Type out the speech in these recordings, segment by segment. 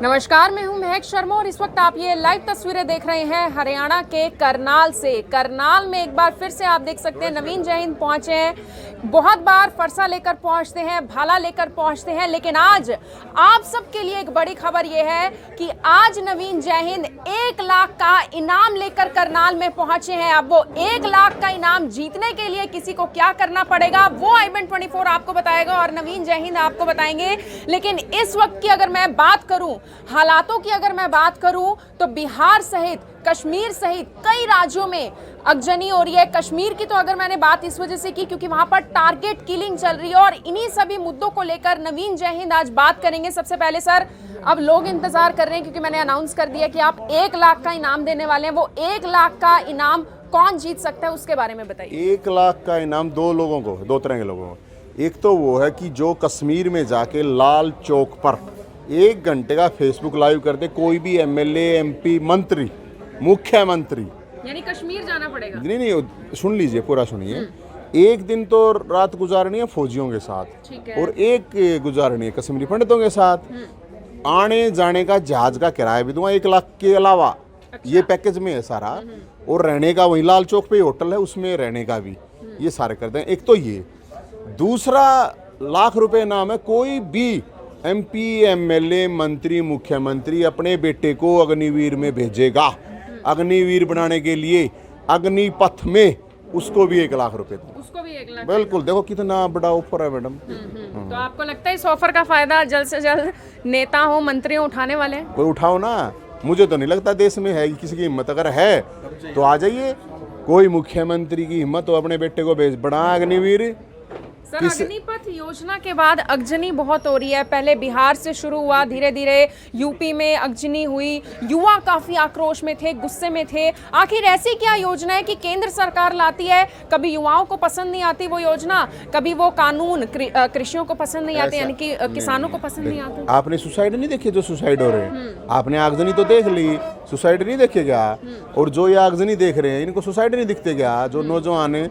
नमस्कार, मैं हूं महक शर्मा और इस वक्त आप ये लाइव तस्वीरें देख रहे हैं हरियाणा के करनाल से। करनाल में एक बार फिर से आप देख सकते हैं नवीन जयहिंद पहुंचे हैं। बहुत बार फरसा लेकर पहुंचते हैं, भाला लेकर पहुंचते हैं, लेकिन आज आप सबके लिए एक बड़ी खबर यह है कि आज नवीन जयहिंद 1 लाख का इनाम लेकर करनाल में पहुंचे हैं। अब वो 1 लाख का इनाम जीतने के लिए किसी को क्या करना पड़ेगा वो i24 आपको बताएगा और नवीन जयहिंद आपको बताएंगे। लेकिन इस वक्त की अगर मैं बात करूं, हालातों की अगर मैं बात करूं, तो बिहार सहित कश्मीर सहित कई राज्यों में अगजनी हो रही है। कश्मीर की तो अगर मैंने बात इस वजह से की क्योंकि वहां पर टारगेट किलिंग चल रही है और इन्हीं सभी मुद्दों को लेकर नवीन जयहिंद आज बात करेंगे। सबसे पहले सर, अब लोग इंतजार कर रहे हैं क्योंकि मैंने अनाउंस कर दिया कि आप 1 लाख का इनाम देने वाले हैं। वो 1 लाख का इनाम कौन जीत सकता है उसके बारे में बताइए। 1 लाख का इनाम दो तरह के लोगों को। एक तो वो है कि जो कश्मीर में जाके लाल चौक पर 1 घंटे का फेसबुक लाइव कर दे, कोई भी एमएलए, एमपी, मंत्री, मुख्यमंत्री, यानी कश्मीर जाना पड़ेगा। नहीं, सुन लीजिए, पूरा सुनिए। एक दिन तो रात गुजारनी है फौजियों के साथ और एक गुजारनी है कश्मीरी पंडितों के साथ। आने जाने का जहाज का किराया भी दूंगा 1 लाख के अलावा। ये पैकेज में है सारा। और रहने का वही लाल चौक पे होटल है, उसमें रहने का भी ये सारे करते हैं। एक तो ये। दूसरा, लाख रुपए नाम है, कोई भी एमपी, एमएलए, मंत्री, मुख्यमंत्री अपने बेटे को अग्निवीर में भेजेगा, अग्निवीर बनाने के लिए अग्निपथ में, उसको भी 1 लाख रुपए दूंगा। उसको भी 1 लाख। बिल्कुल, देखो कितना बड़ा ऑफर है मैडम। तो आपको लगता है इस ऑफर का फायदा जल्द से जल्द नेता हो, मंत्री हो, उठाने वाले हैं? कोई उठाओ ना। मुझे तो नहीं लगता देश में है किसी की हिम्मत। अगर है तो आ जाइए। कोई मुख्यमंत्री की हिम्मत हो अपने बेटे को भेज बना अग्निवीर। सर, अग्निपथ योजना के बाद अगजनी बहुत हो रही है। पहले बिहार से शुरू हुआ, धीरे धीरे यूपी में अगजनी हुई। युवा काफी आक्रोश में थे, गुस्से में थे। आखिर ऐसी क्या योजना है कि केंद्र सरकार लाती है, कभी युवाओं को पसंद नहीं आती वो योजना, कभी वो कानून कृषियों को पसंद नहीं आते, यानी कि किसानों को पसंद नहीं आते। आपने सुसाइड नहीं देखे जो सुसाइड हो रहे हैं? आपने आगजनी तो देख ली, सुसाइड नहीं देखे क्या? और जो ये आगजनी देख रहे हैं इनको सुसाइड नहीं दिखते क्या? जो नौजवान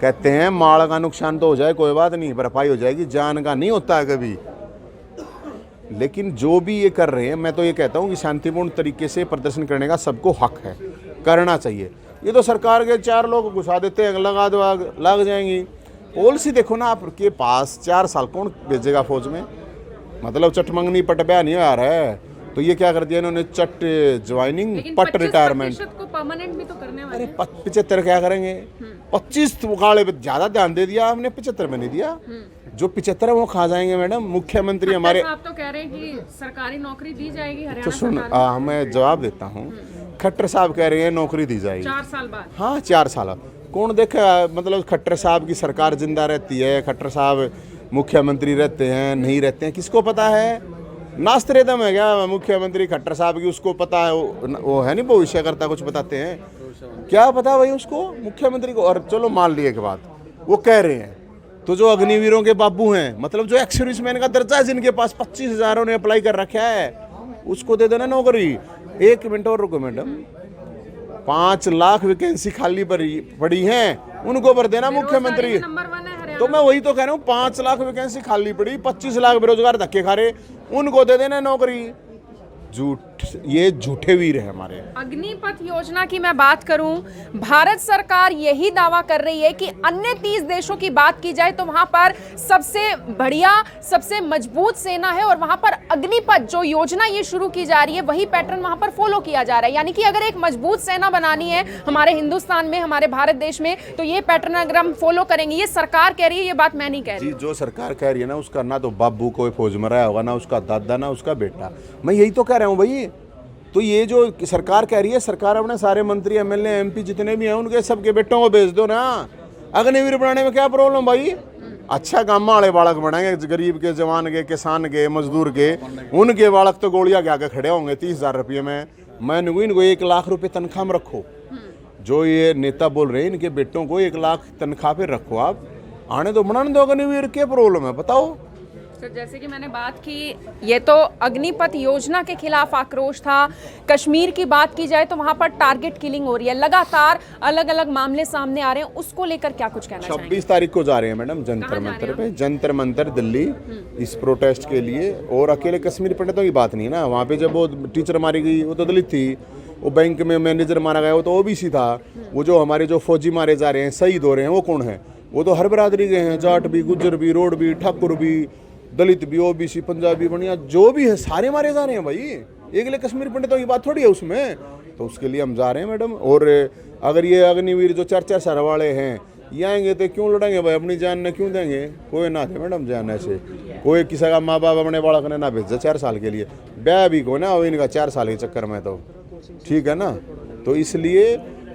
कहते हैं माल का नुकसान तो हो जाए कोई बात नहीं, भरपाई हो जाएगी, जान का नहीं होता है कभी। लेकिन जो भी ये कर रहे हैं, मैं तो ये कहता हूँ कि शांतिपूर्ण तरीके से प्रदर्शन करने का सबको हक है, करना चाहिए। ये तो सरकार के 4 लोग घुसा देते हैं, लगा दो आग, लग जाएंगी। पॉलिसी देखो ना आपके पास। 4 साल कौन भेजेगा फौज में? मतलब चटमंगनी पट बया नहीं आ रहा है। तो ये क्या कर दिया इन्होंने, चट ज्वाइनिंग, पट रिटायरमेंट को परमानेंट भी तो करने वाले। अरे 75 क्या करेंगे? 25 मुकाबले पे ज्यादा ध्यान दे दिया हमने, 75 में नहीं दिया। जो 75 है वो खा जाएंगे मैडम। मुख्यमंत्री हमारे आप तो कह रहे हैं कि सरकारी नौकरी दी जाएगी हरियाणा। तो सुन, मैं जवाब देता हूँ। खट्टर साहब कह रहे हैं नौकरी दी जाएगी 4 साल बाद। हाँ, 4 साल। कौन देखेगा? मतलब खट्टर साहब की सरकार जिंदा रहती है, खट्टर साहब मुख्यमंत्री रहते हैं, नहीं रहते हैं, किसको पता है? नास्ते दम है क्या मुख्यमंत्री खट्टर साहब की? उसको पता है, वो है नहीं भविष्य करता, कुछ बताते हैं क्या पता भाई उसको, मुख्यमंत्री को? और चलो मान लिए के बाद वो कह रहे हैं, तो जो अग्निवीरों के बाबू हैं, मतलब जो एक्स सर्विसमैन का दर्जा है, जिनके पास 25,000 ने अप्लाई कर रखा है, उसको दे देना नौकरी। 1 मिनट और रुको मैडम। 5 लाख वैकेंसी खाली पड़ी हैं, उनको भर देना मुख्यमंत्री। तो मैं वही तो कह रहा हूँ, 5 लाख वैकेंसी खाली पड़ी, 25 लाख बेरोजगार धक्के खा रहे, उनको दे देना नौकरी। झूठ, ये झूठे वीर है हमारे। अग्निपथ योजना की मैं बात करूं, भारत सरकार यही दावा कर रही है कि अन्य 30 देशों की बात की जाए तो वहां पर सबसे बढ़िया, सबसे मजबूत सेना है और वहां पर अग्निपथ जो योजना ये शुरू की जा रही है वही पैटर्न वहां पर फॉलो किया जा रहा है। यानी कि अगर एक मजबूत सेना बनानी है हमारे हिंदुस्तान में, हमारे भारत देश में, तो ये पैटर्न अगर हम फॉलो करेंगे, ये सरकार कह रही है, ये बात मैं नहीं कह रही। जो सरकार कह रही है ना, उसका ना तो बाबू कोई फौज में रहा होगा, ना उसका दादा, ना उसका बेटा। मैं यही तो कह रहा हूँ भाई। तो ये जो सरकार कह रही है, सरकार अपने सारे मंत्री, एमएलए, एमपी जितने भी हैं उनके सबके बेटों को भेज दो ना। अग्निवीर बनाने में क्या प्रॉब्लम भाई? अच्छा काम वाले बालक बनाएंगे, गरीब के, जवान के, किसान के, मजदूर के। उनके बालक तो गोलियां के आगे खड़े होंगे 30,000 रुपये में। मैं इनको 1 लाख रुपये तनख्वाह में रखो। जो ये नेता बोल रहे हैं, इनके बेटों को 1 लाख तनख्वाह पे रखो। आप आने दो, बनाने दो अग्निवीर। क्या प्रॉब्लम है बताओ? सर जैसे कि मैंने बात की, ये तो अग्निपथ योजना के खिलाफ आक्रोश था। कश्मीर की बात की जाए तो वहां पर टारगेट किलिंग हो रही है, लगातार अलग अलग मामले सामने आ रहे हैं, उसको लेकर क्या कुछ कहना चाहेंगे? 26 तारीख को जा रहे हैं मैडम जंतर मंतर पे, जंतर मंतर दिल्ली, इस प्रोटेस्ट के लिए। और अकेले कश्मीर पंडितों की बात नहीं है ना, वहाँ पे जब वो टीचर मारी गई वो तो दलित थी, वो बैंक में मैनेजर मारा गया वो तो ओबीसी था, वो जो हमारे जो फौजी मारे जा रहे हैं, शहीद हो रहे हैं, वो कौन है? वो तो हर बरादरी के हैं, जाट भी, गुज्जर भी, रोड भी, ठाकुर भी, दलित भी, ओबीसी, पंजाबी, बनिया, जो भी है सारे मारे जा रहे हैं भाई। एक लिए कश्मीर पंडितों की बात थोड़ी है उसमें, तो उसके लिए हम जा रहे हैं मैडम। और अगर ये अग्निवीर जो 4-4 साल वाले हैं ये आएंगे तो क्यों लड़ेंगे भाई, अपनी जान ने क्यों देंगे? कोई ना दे मैडम जान, ऐसे कोई किसी का माँ बाप अपने बालक ने ना भेजे 4 साल के लिए, ब्याह भी को ना हो इनका 4 साल के चक्कर में, तो ठीक है ना। तो इसलिए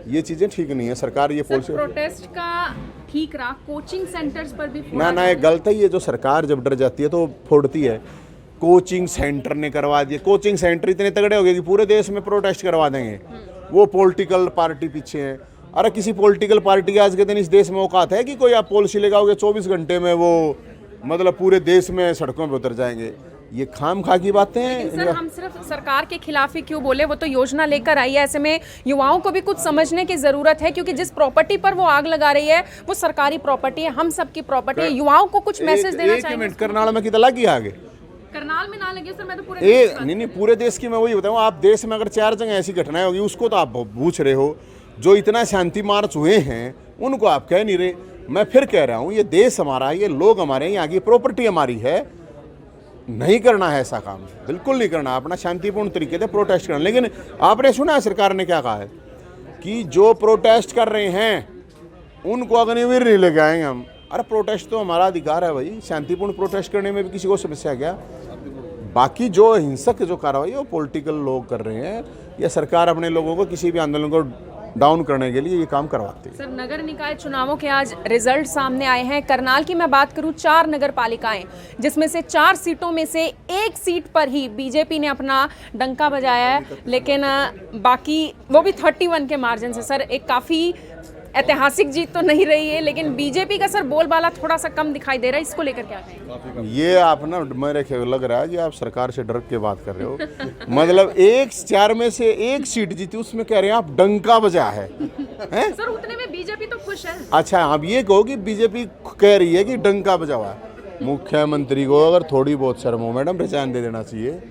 ये चीज़ें ठीक नहीं है, सरकार ये पॉलिसी। प्रोटेस्ट का ठीक रहा, कोचिंग सेंटर्स पर भी ना ये गलत है। ये जो सरकार जब डर जाती है तो फोड़ती है। कोचिंग सेंटर ने करवा दिए, कोचिंग सेंटर इतने तगड़े हो गए कि पूरे देश में प्रोटेस्ट करवा देंगे। वो पॉलिटिकल पार्टी पीछे है। अरे किसी पॉलिटिकल पार्टी आज के दिन इस देश में औकात है कि कोई आप पॉलिसी लगाओगे 24 घंटे में वो मतलब पूरे देश में सड़कों पर उतर जाएंगे? ये खाम खा की बातें हैं। सर हम सिर्फ सरकार के खिलाफ ही क्यों बोले, वो तो योजना लेकर आई है। ऐसे में युवाओं को भी कुछ समझने की जरूरत है, क्योंकि जिस प्रॉपर्टी पर वो आग लगा रही है वो सरकारी प्रॉपर्टी है, हम सबकी प्रॉपर्टी है। युवाओं को कुछ मैसेज देना चाहिए। करनाल में कितना लगी आगे? करनाल में ना लगे सर, मैं तो पूरे नहीं पूरे देश की मैं वही बताऊँ। आप देश में अगर 4 जगह ऐसी घटनाएं होगी उसको तो आप पूछ रहे हो, जो इतना शांति मार्च हुए हैं उनको आप कह नहीं रहे। मैं फिर कह रहा हूँ, ये देश हमारा है, ये लोग हमारे हैं, यहाँ की प्रॉपर्टी हमारी है। नहीं करना है ऐसा काम, बिल्कुल नहीं करना, अपना शांतिपूर्ण तरीके से प्रोटेस्ट करना। लेकिन आपने सुना है सरकार ने क्या कहा है कि जो प्रोटेस्ट कर रहे हैं उनको अग्निवीर नहीं लेके आएंगे हम। अरे प्रोटेस्ट तो हमारा अधिकार है भाई, शांतिपूर्ण प्रोटेस्ट करने में भी किसी को समस्या क्या? बाकी जो हिंसक जो कार्रवाई है वो पॉलिटिकल लोग कर रहे हैं, या सरकार अपने लोगों को किसी भी आंदोलन को डाउन करने के लिए ये काम करवाते हैं। सर नगर निकाय चुनावों के आज रिजल्ट सामने आए हैं। करनाल की मैं बात करूं, 4 नगर पालिकाएं, जिसमें से 4 सीटों में से 1 सीट पर ही बीजेपी ने अपना डंका बजाया है, लेकिन बाकी वो भी 31 के मार्जिन से। सर एक काफ़ी ऐतिहासिक जीत तो नहीं रही है, लेकिन बीजेपी का सर बोलबाला थोड़ा सा कम दिखाई दे रहा है, इसको लेकर क्या कहेंगे? ये आप ना मेरे ख्याल लग रहा है कि आप सरकार से डर के बात कर रहे हो। मतलब 4 में से 1 सीट जीती, उसमें कह रहे हैं आप डंका बजा है, हैं? सर उतने में बीजेपी तो खुश है। अच्छा आप ये कहो कि बीजेपी कह रही है कि डंका बजावा है। मुख्यमंत्री को अगर थोड़ी बहुत शर्म हो मैडम, रिजाइन दे देना चाहिए।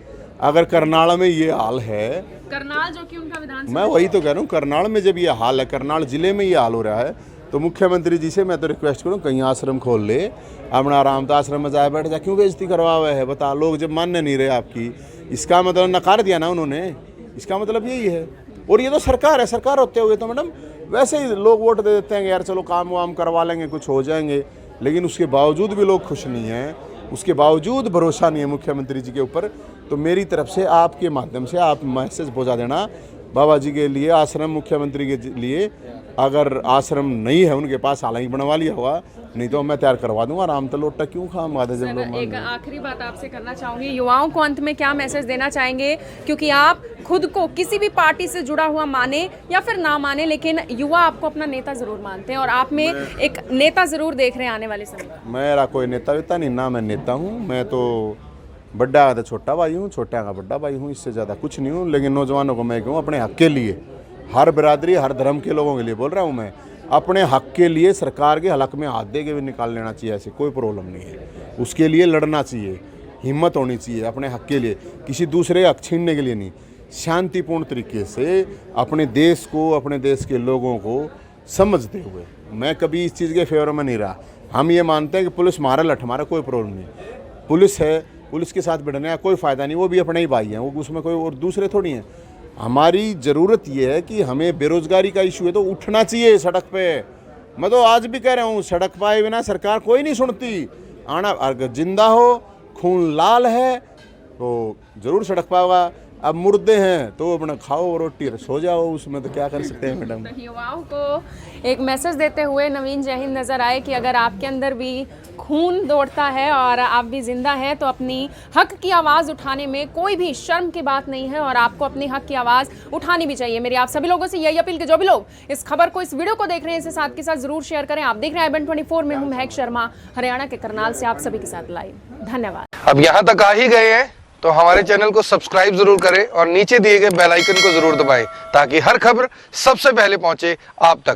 अगर करनाल में ये हाल है, करनाल जो कि उनका विधानसभा, मैं वही तो कह रहा हूँ, करनाल में जब ये हाल है, करनाल जिले में ये हाल हो रहा है, तो मुख्यमंत्री जी से मैं तो रिक्वेस्ट करूँ कहीं आश्रम खोल ले, अपना आराम तो आश्रम में जाए बैठ जा। क्यों बेइज्जती करवा हुआ है? बता, लोग जब मानने नहीं रहे आपकी, इसका मतलब नकार दिया ना उन्होंने, इसका मतलब यही है। और ये तो सरकार है, सरकार होते हुए तो मैडम वैसे ही लोग वोट दे देते हैं यार चलो काम वाम करवा लेंगे, कुछ हो जाएंगे, लेकिन उसके बावजूद भी लोग खुश नहीं हैं, उसके बावजूद भरोसा नहीं है मुख्यमंत्री जी के ऊपर। तो मेरी तरफ से आपके माध्यम से आप मैसेज पहुंचा देना बाबा जी के लिए, आश्रम मुख्यमंत्री के लिए। अगर आश्रम नहीं है उनके पास, हालांकि बनवा लिया होगा, नहीं तो मैं तैयार करवा दूंगा। आराम तो लोटा क्यों खाम आधे जब लोग। एक आखिरी बात आपसे करना चाहूंगी, युवाओं को अंत में क्या मैसेज देना चाहेंगे? क्योंकि आप खुद को किसी भी पार्टी से जुड़ा हुआ माने या फिर ना माने, लेकिन युवा आपको अपना नेता जरूर मानते हैं और आप में एक नेता जरूर देख रहे हैं आने वाले समय में। मेरा कोई नेता वेता नहीं, ना मैं नेता हूँ, मैं तो बड्डा का तो छोटा भाई हूँ, छोटा का बड्डा भाई हूँ, इससे ज़्यादा कुछ नहीं हूँ। लेकिन नौजवानों को मैं कहूँ अपने हक के लिए, हर बिरादरी हर धर्म के लोगों के लिए बोल रहा हूँ मैं, अपने हक के लिए सरकार के हलक में हाथ दे के भी निकाल लेना चाहिए, ऐसे कोई प्रॉब्लम नहीं है। उसके लिए लड़ना चाहिए, हिम्मत होनी चाहिए अपने हक के लिए, किसी दूसरे हक छीनने के लिए नहीं। शांतिपूर्ण तरीके से अपने देश को, अपने देश के लोगों को समझते हुए, मैं कभी इस चीज़ के फेवर में नहीं रहा। हम ये मानते हैं कि पुलिस मारा लठ हमारा कोई प्रॉब्लम नहीं, पुलिस है, पुलिस के साथ भिड़ने का कोई फ़ायदा नहीं, वो भी अपने ही भाई हैं, वो उसमें कोई और दूसरे थोड़ी हैं। हमारी ज़रूरत ये है कि हमें बेरोज़गारी का इशू है तो उठना चाहिए सड़क पे। मैं तो आज भी कह रहा हूँ, सड़क पाए बिना सरकार कोई नहीं सुनती। आना अगर जिंदा हो, खून लाल है तो ज़रूर सड़क पाएगा। अब मुर्दे हैं तो अपना खाओ रोटी और सो जाओ, उसमें तो क्या कर सकते हैं मैडम। युवाओं को एक मैसेज देते हुए नवीन जयहिंद नजर आए कि अगर आपके अंदर भी खून दौड़ता है और आप भी जिंदा हैं तो अपनी हक की आवाज़ उठाने में कोई भी शर्म की बात नहीं है और आपको अपनी हक की आवाज़ उठानी भी चाहिए। मेरी आप सभी लोगों से यही अपील कि जो भी लोग इस खबर को, इस वीडियो को देख रहे हैं, इसे साथ के साथ जरूर शेयर करें। आप देख रहे हैं IBN 24 में हूं महक शर्मा, हरियाणा के करनाल से आप सभी के साथ लाइव। धन्यवाद। अब यहाँ तक आ ही गए हैं तो हमारे चैनल को सब्सक्राइब जरूर करें और नीचे दिए गए बेल आइकन को जरूर दबाएं ताकि हर खबर सबसे पहले पहुंचे आप तक।